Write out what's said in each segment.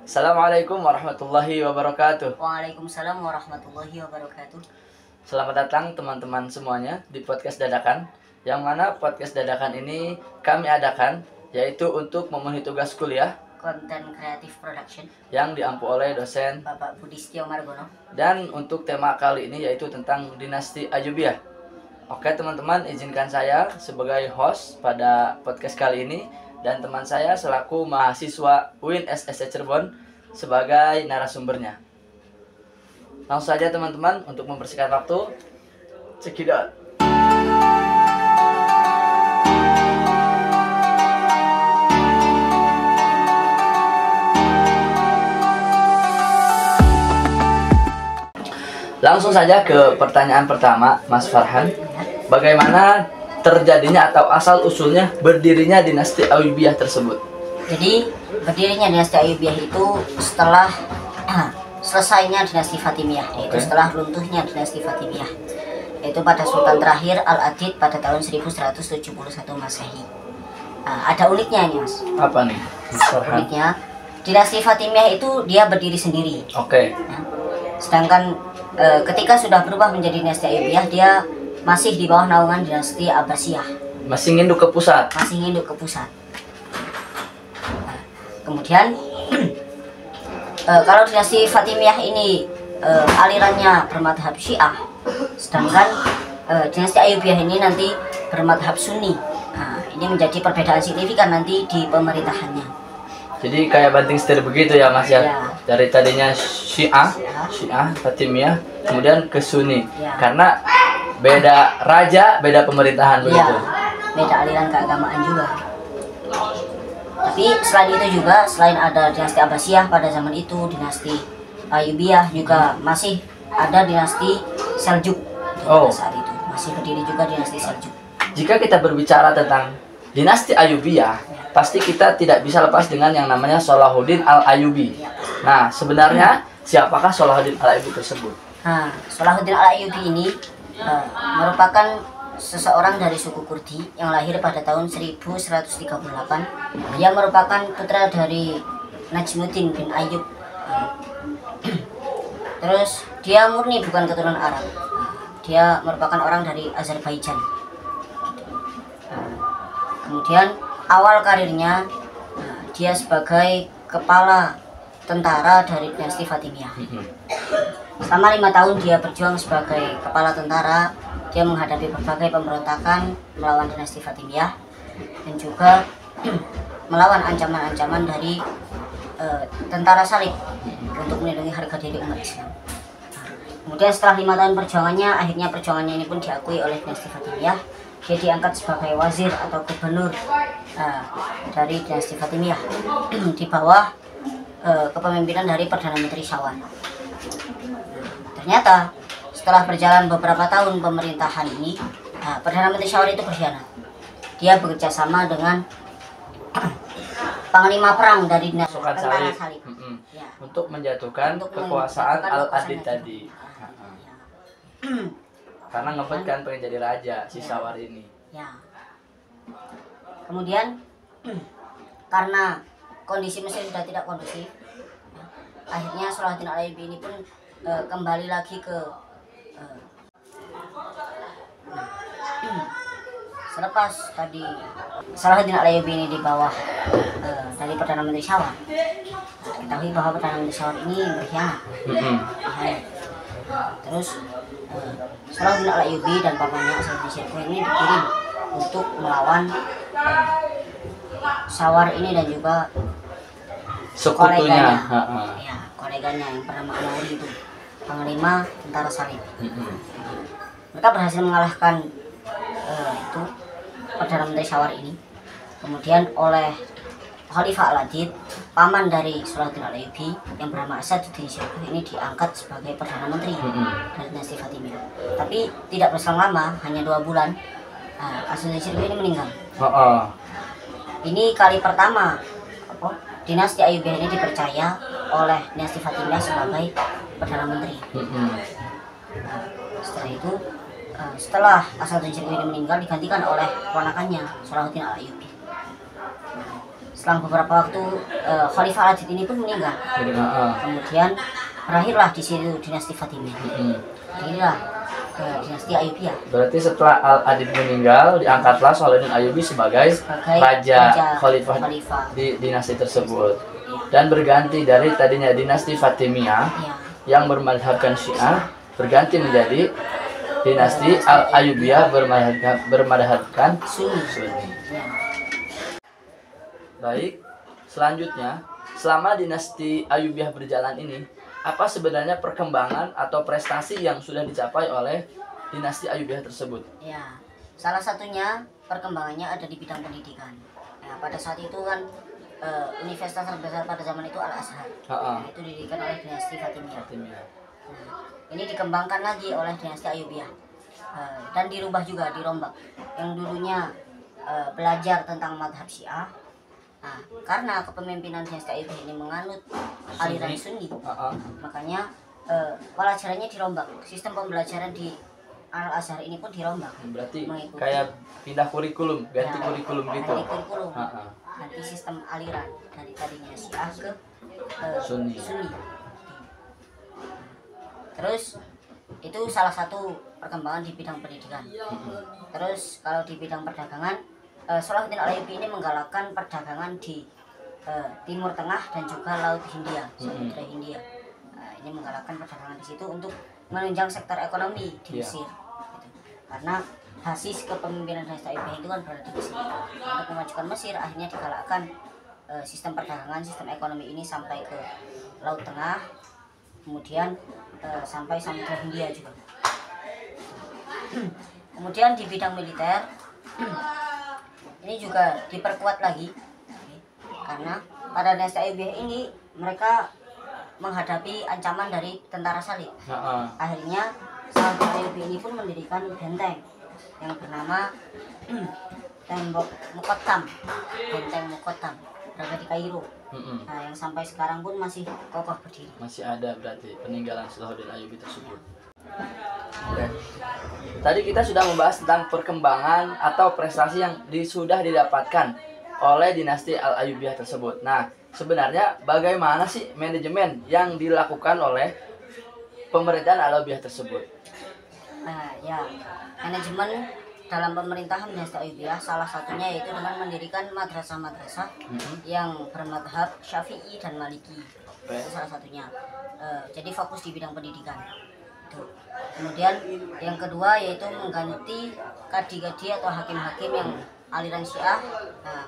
Assalamualaikum warahmatullahi wabarakatuh. Waalaikumsalam warahmatullahi wabarakatuh. Selamat datang teman-teman semuanya di podcast dadakan. Yang mana podcast dadakan ini kami adakan yaitu untuk memenuhi tugas kuliah Konten kreatif production yang diampu oleh dosen. Bapak Budi Setio Margono. Dan untuk tema kali ini yaitu tentang dinasti Ayyubiyah. Oke teman-teman, izinkan saya sebagai host pada podcast kali ini dan teman saya selaku mahasiswa UIN SSC Cirebon sebagai narasumbernya. Langsung saja teman-teman, untuk mempersingkat waktu, cekidot. Langsung saja ke pertanyaan pertama, Mas Farhan. Bagaimana terjadinya atau asal usulnya berdirinya dinasti Ayyubiyah tersebut? Jadi berdirinya dinasti Ayyubiyah itu setelah selesainya dinasti Fatimiyah, yaitu setelah runtuhnya dinasti Fatimiyah, yaitu pada Sultan terakhir Al-Adid pada tahun 1171 Masehi. Ada uniknya ini, Mas. Apa nih, Mas Farhan? Uniknya, dinasti Fatimiyah itu dia berdiri sendiri. Sedangkan ketika sudah berubah menjadi dinasti Ayyubiyah, dia masih di bawah naungan dinasti Abbasiyah. Masih nginduk ke pusat. Kemudian kalau dinasti Fatimiyah ini alirannya bermadhab Syiah, sedangkan dinasti Ayyubiyah ini nanti bermadhab Sunni. Ini menjadi perbedaan signifikan nanti di pemerintahannya. Jadi kayak banting setir begitu ya Mas ya? Dari tadinya Syiah Fatimiyah, kemudian ke Sunni. Karena beda raja, beda pemerintahan begitu. Beda aliran keagamaan juga. Tapi selain itu juga, selain ada dinasti Abbasiyah pada zaman itu, dinasti Ayyubiyah juga masih ada dinasti Seljuk. Saat itu masih berdiri juga dinasti Seljuk. Jika kita berbicara tentang dinasti Ayyubiyah, pasti kita tidak bisa lepas dengan yang namanya Salahuddin Al-Ayyubi. Nah, sebenarnya siapakah Salahuddin Al-Ayyubi tersebut? Salahuddin Al-Ayyubi ini merupakan seseorang dari suku Kurdi yang lahir pada tahun 1138. Dia merupakan putra dari Najmuddin bin Ayyub. Terus dia murni bukan keturunan Arab. Dia merupakan orang dari Azerbaijan. Kemudian awal karirnya dia sebagai kepala tentara dari dinasti Fatimiyah. Selama 5 tahun dia berjuang sebagai kepala tentara. Dia menghadapi berbagai pemberontakan melawan dinasti Fatimiyah dan juga melawan ancaman-ancaman dari tentara salib untuk melindungi harga diri umat Islam. Kemudian setelah 5 tahun perjuangannya, akhirnya perjuangannya ini pun diakui oleh dinasti Fatimiyah. Dia diangkat sebagai wazir atau gubernur dari dinasti Fatimiyah di bawah kepemimpinan dari Perdana Menteri Syawal. Ternyata setelah berjalan beberapa tahun pemerintahan ini, Perdana Menteri Syawal itu berkhianat. Dia bekerja sama dengan panglima perang dari dinasti Salib untuk menjatuhkan kekuasaan Al-Adid tadi. Karena ngebet kan pengen jadi raja si Syawal ini. Kemudian karena kondisi Mesir sudah tidak kondusif, akhirnya Salahuddin Al-Ayyubi ini pun kembali lagi ke selepas tadi Salahuddin Al-Ayyubi ini di bawah dari Perdana Menteri Syawal. Ketahui bahwa Perdana Menteri Syawal ini berkhianat. Terus Salahuddin Al-Ayyubi dan pamannya Asaduddin Syirkuh ini dikirim untuk melawan Syawal ini dan juga sekutunya, koleganya yang bernama Al-Mauri itu, panglima tentara salib. Mereka berhasil mengalahkan itu Perdana Menteri Syawal ini. Kemudian oleh Khalifah Al-Adid, paman dari Salahuddin Al-Ayyubi yang bernama Asaduddin Syirkuh ini diangkat sebagai Perdana Menteri dari dinasti Fatimiyah. Tapi tidak berselang lama, hanya 2 bulan, Asaduddin Syirkuh ini meninggal. Ini kali pertama dinasti Ayyubiyah ini dipercaya oleh dinasti Fatimiyah sebagai Perdana Menteri. Setelah itu, setelah Asaduddin Syirkuh ini meninggal, digantikan oleh ponakannya Salahuddin Al-Ayyubi. selang beberapa waktu Khalifah Al-Adid ini pun meninggal. Kemudian berakhirlah di situ dinasti Fatimiyah. Inilah dinasti Ayyubiyah. Berarti setelah Al-Adid meninggal, diangkatlah Salahuddin Ayyubi sebagai raja khalifah di dinasti tersebut. Dan berganti dari tadinya dinasti Fatimiyah yang bermadhabkan Syiah, berganti menjadi dinasti Al-Ayyubiyah bermadhabkan Sunni. Baik, selanjutnya, selama dinasti Ayyubiyah berjalan ini, apa sebenarnya perkembangan atau prestasi yang sudah dicapai oleh dinasti Ayyubiyah tersebut? Ya, salah satunya perkembangannya ada di bidang pendidikan. Nah, pada saat itu kan universitas terbesar pada zaman itu Al-Azhar. Itu didirikan oleh dinasti Fatimiyah. Nah, ini dikembangkan lagi oleh dinasti Ayyubiyah dan dirubah juga, dirombak. Yang dulunya belajar tentang madhab Syiah. Nah, karena kepemimpinan dinasti Ayyubiyah ini menganut aliran Sunni, makanya pelajarannya dirombak. Sistem pembelajaran di Al-Azhar ini pun dirombak. Berarti kayak pindah kurikulum, ganti kurikulum gitu. Ganti kurikulum, ganti sistem aliran dari tadinya Syiah ke Sunni. Terus itu salah satu perkembangan di bidang pendidikan. Terus kalau di bidang perdagangan, Salahuddin Al-Ayyubi ini menggalakkan perdagangan di Timur Tengah dan juga Laut Hindia, Samudra Hindia. Ini menggalakkan perdagangan di situ untuk menunjang sektor ekonomi di Mesir. Gitu. Karena basis kepemimpinan dinasti Ayyubiyah itu kan berada di Mesir. Untuk memajukan Mesir, akhirnya digalakkan sistem perdagangan, sistem ekonomi ini sampai ke Laut Tengah, kemudian sampai Samudra Hindia juga. Kemudian di bidang militer ini juga diperkuat lagi, karena pada dinasti Ayyubiyah ini mereka menghadapi ancaman dari tentara salib. Akhirnya Salahuddin Ayyubi ini pun mendirikan benteng yang bernama Tembok Muqattam, benteng Muqattam, berada di Kairo. Nah, yang sampai sekarang pun masih kokoh berdiri. Masih ada berarti peninggalan Salahuddin Ayyubi tersebut. Oke. Tadi kita sudah membahas tentang perkembangan atau prestasi yang sudah didapatkan oleh dinasti Al-Ayyubiyah tersebut. Nah, sebenarnya bagaimana sih manajemen yang dilakukan oleh pemerintahan Al-Ayyubiyah tersebut? Nah, ya, manajemen dalam pemerintahan dinasti Ayyubiyah salah satunya yaitu dengan mendirikan madrasah-madrasah yang bermadhab Syafi'i dan Maliki. Itu salah satunya. Jadi fokus di bidang pendidikan. Kemudian yang kedua yaitu mengganti kadi-kadi atau hakim-hakim yang aliran Syiah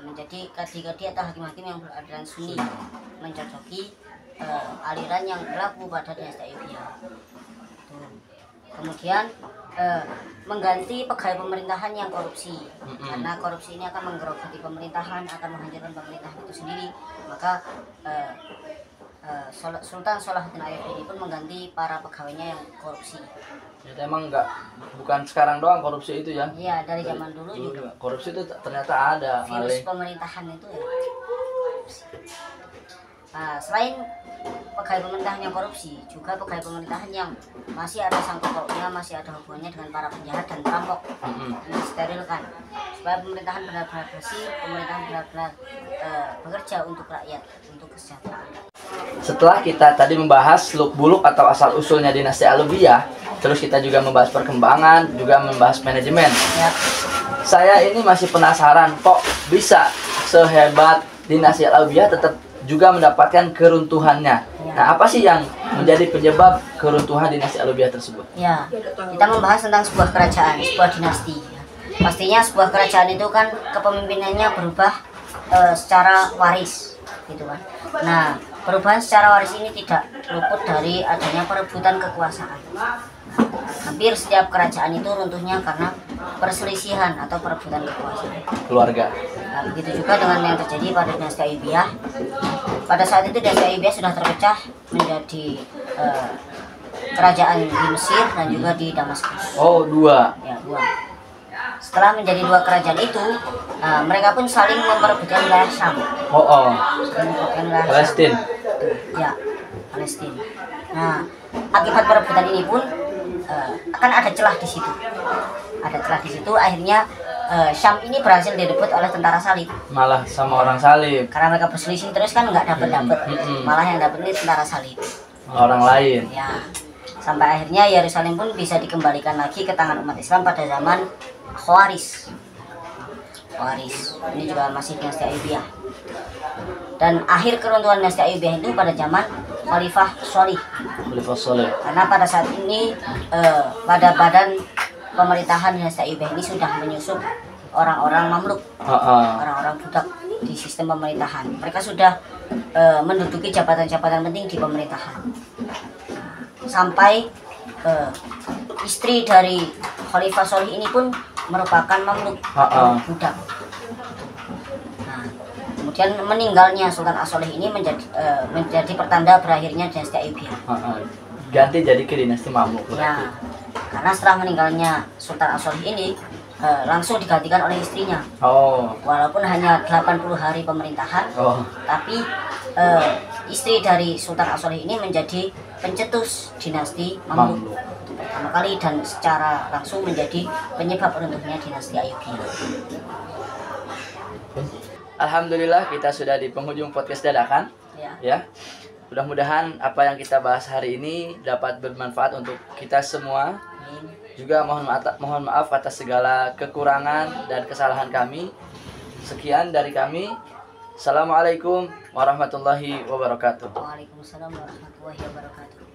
menjadi kadi-kadi atau hakim-hakim yang beraliran Sunni, mencocoki aliran yang berlaku pada dinasti Ayyubiyah. Kemudian mengganti pegawai pemerintahan yang korupsi, karena korupsi ini akan menggerogoti pemerintahan, akan menghancurkan pemerintahan itu sendiri. Maka Sultan Salahuddin Ayyubi ini pun mengganti para pegawainya yang korupsi. Jadi emang bukan sekarang doang korupsi itu ya? Iya, dari zaman dulu juga. Korupsi itu ternyata ada. Virus pemerintahan itu ya. Nah, selain pegawai pemerintahan yang korupsi, juga pegawai pemerintahan yang masih ada sangkut pautnya, masih ada hubungannya dengan para penjahat dan perampok, disterilkan supaya pemerintahan benar-benar bersih, pemerintahan benar-benar bekerja untuk rakyat, untuk kesejahteraan. Setelah kita tadi membahas seluk-beluk atau asal-usulnya dinasti Ayyubiyah, terus kita juga membahas perkembangan, juga membahas manajemen. Ya. Saya ini masih penasaran, kok bisa sehebat dinasti Ayyubiyah tetap juga mendapatkan keruntuhannya. Ya. Nah, apa sih yang menjadi penyebab keruntuhan dinasti Ayyubiyah tersebut? Ya, kita membahas tentang sebuah kerajaan, sebuah dinasti. Pastinya sebuah kerajaan itu kan kepemimpinannya berubah secara waris, gitu kan. Nah, perubahan secara waris ini tidak luput dari adanya perebutan kekuasaan. Hampir setiap kerajaan itu runtuhnya karena perselisihan atau perebutan kekuasaan Keluarga. Nah, begitu juga dengan yang terjadi pada dinasti Ayyubiyah. Pada saat itu dinasti Ayyubiyah sudah terpecah menjadi kerajaan di Mesir dan juga di Damaskus. Oh, dua. Ya, dua. Setelah menjadi dua kerajaan itu, mereka pun saling memperebutkan wilayah Syam. Palestina. Ya, Palestina. Nah, akibat perebutan ini pun akan ada celah di situ. Ada celah di situ, akhirnya Syam ini berhasil direbut oleh tentara salib. Malah sama orang salib. Karena mereka berselisih terus kan nggak dapat. Malah yang dapat ini tentara salib. Orang lain. Ya. Sampai akhirnya Yerusalem pun bisa dikembalikan lagi ke tangan umat Islam pada zaman Khawaris. Ini juga masih dinasti Ayyubiyah. Dan akhir keruntuhan dinasti Ayyubiyah itu pada zaman Khalifah Sholih. Karena pada saat ini pada badan pemerintahan dinasti Ayyubiyah ini sudah menyusup orang-orang Mamluk, orang-orang budak di sistem pemerintahan. Mereka sudah menduduki jabatan-jabatan penting di pemerintahan. Sampai istri dari Khalifah Sholih ini pun merupakan Mamluk, budak. Nah, kemudian meninggalnya Sultan As-Sholih ini menjadi pertanda berakhirnya dinasti Ayyubiyah. Ganti jadi ke dinasti Mamluk. Ya, karena setelah meninggalnya Sultan As-Sholih ini langsung digantikan oleh istrinya. Walaupun hanya 80 hari pemerintahan, tapi istri dari Sultan As-Sholih ini menjadi pencetus dinasti Mamluk pertama kali dan secara langsung menjadi penyebab runtuhnya dinasti Ayyubiyah. Alhamdulillah kita sudah di penghujung podcast dadakan. Ya. Mudah-mudahan apa yang kita bahas hari ini dapat bermanfaat untuk kita semua. Juga mohon maaf atas segala kekurangan dan kesalahan kami. Sekian dari kami. Assalamualaikum warahmatullahi wabarakatuh. Waalaikumsalam warahmatullahi wabarakatuh.